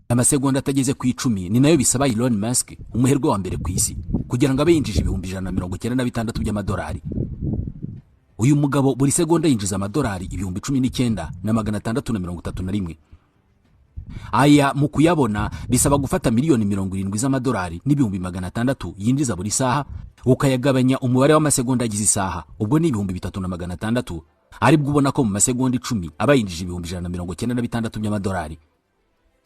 amasegonda atageze ku 10 ni nayo bisaba Elon Musk umuherwe wa mbere ku isi kugira ngo abe yinjije ibihumbi 196 by'amadolari. Uyu mugabo buri segonda yinjiza amadolari ibihumbi 19,631. Aya mu kuyabona bisaba gufata miliyoni 70 z'amadolari n'ibihumbi 600 yinjiza buri saha, ukayagabanya umubare w'amasegonda agize isaha, ubwo ni ibihumbi 3600, ari bwo ubona ko mu masegonda 10 aba yinjije ibihumbi 196 by'amadolari,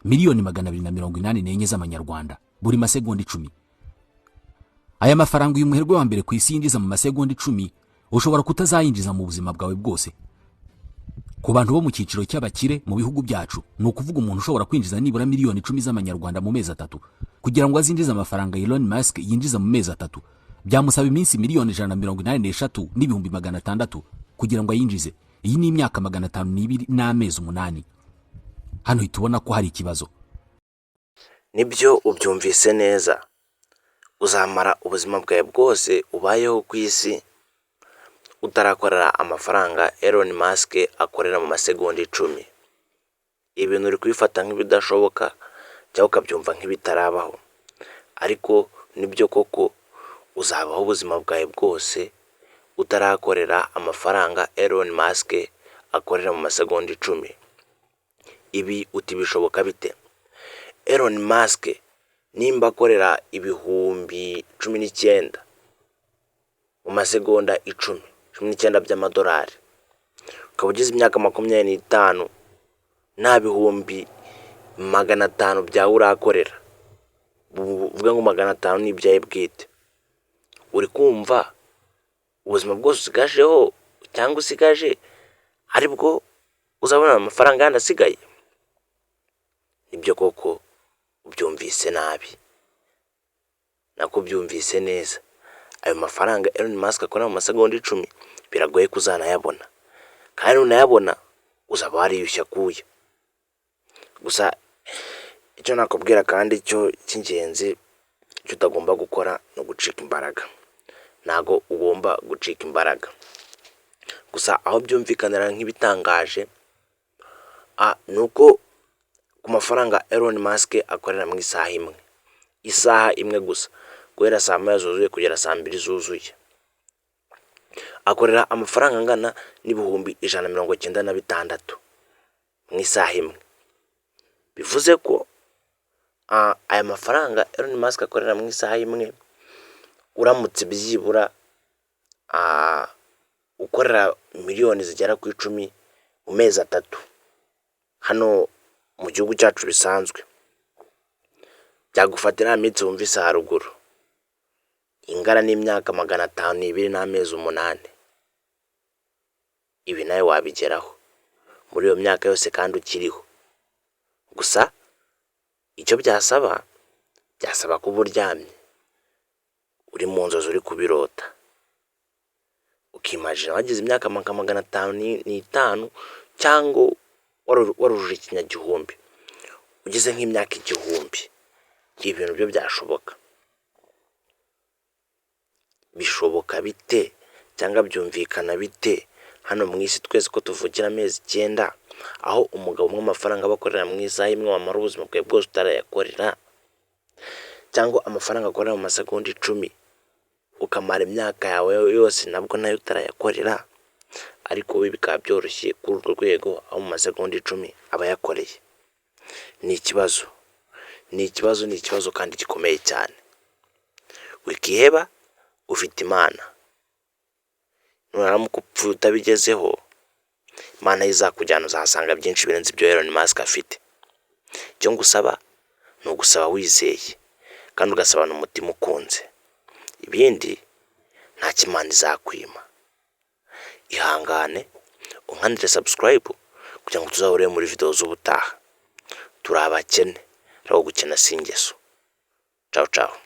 miliyoni 284 z'amanyarwanda buri masegonda 10. Aya mafaranga uyu muherwe wa mbere ku isi yinjiza mu masegonda 10 ushobora kutazayinjiza mu buzima bwawe bwose. Ku bantu bo mu cyiciro cy'abakire mu bihugu byacu, no kuvuga umuntu ushobora kwinjiza nibura miliyoni 10 z'amanyarwanda mu mezi 3 kugira ngo azinjize amafaranga Elon Musk yinjiza mu mezi 3, byamusaba iminsi miliyoni 183 n'ibihumbi 600 kugira ngo ayinjize. Iyi ni imyaka 502 n'amezi 8. Hano hitubona ko hari ikibazo. Nibyo ubyumvise neza, uzamara ubuzima bwawe bwose ubayeho ku isi utarakorera amafaranga Elon Musk akorera mu masegonda 10. Ibintu uri kwifata nk'ibidashoboka cyangwa ukabyumva nk'ibitarabaho, ariko nibyo koko uzabaho ubuzima bwawe bwose utarakorera amafaranga Elon Musk akorera mu masegonda 10. Ibi utibishoboka bite? Elon Musk nimba akorera ibihumbi 19 mu masegonda 19 by'amadolari, ukaba ugize imyaka 25 nta bihumbi 500 byawe urakorera, uvuga ngo 500 ni ibyawe bwite, uri kumva ubuzima bwose usigajeho cyangwa usigaje aribwo uzabona amafaranga yanasigaye? Nibyo koko ubyumvise nabi, nako byumvise neza. Ayo mafaranga Elon Musk akora mu masegonda 10 biragoye kuzanayabona, kandi unayabona uzaba wariyushya kuya. Gusa icyo nakubwira kandi cyo cy'ingenzi cyo utagomba gukora no gucika imbaraga. Nago ugomba gucika imbaraga. Gusa aho byumvikanira nk'ibitangaje nuko ku mafaranga Elon Musk akorera mu isaha imwe gusa, guhera saa 1 zuzuye kugera saa 2 zuzuye, akorera amafaranga angana n'ibihumbi 196 mu isaha imwe. Bivuze ko aya mafaranga Elon Musk akorera mu isaha imwe, uramutse byibura ukorera miliyoni zigera ku 10 mu mezi 3 hano mu gihugu cyacu bisanzwe, byagufatira iminsi wumvise haruguru ingana n'imyaka 502 n'amezi 8. Ibi nawe wabigeraho muri iyo myaka yose kandi ukiriho. Gusa icyo byasaba kuba uryamye uri mu nzozi uri kubirota, ukimagine wagize imyaka 505 cyangwa warujuje ikinyagihumbi, ugize nk'imyaka 1000. Ibintu byo byashoboka? Bishoboka bite cyangwa byumvikana bite hano mu isi twese ko tuvugira amezi 9, aho umugabo umwe amafaranga bakorera mu isaha imwe wamara ubuzima bwawe bwose utarayakorera, cyangwa amafaranga akorera mu masegonda 10 ukamara imyaka yawe yose nabwo nayo utarayakorera, ariko we bikaba byoroshye kuri urwo rwego aho mu masegonda 10 aba yakoreye. Ni ikibazo kandi gikomeye cyane. Wikiheba, ufite Imana. Nuramuka upfuye utabigezeho, Imana izakujyana uzahasanga byinshi birenze ibyo Elon Musk afite. Icyo ngusaba ni ugusaba wizeye kandi ugasaba n'umutima ukunze. Ibindi nta kimana izakwima. Ihangane unkandire subscribe kugira ngo tuzahure muri video z'ubutaha. Turabakene, raho gukena singeso. Ciao ciao.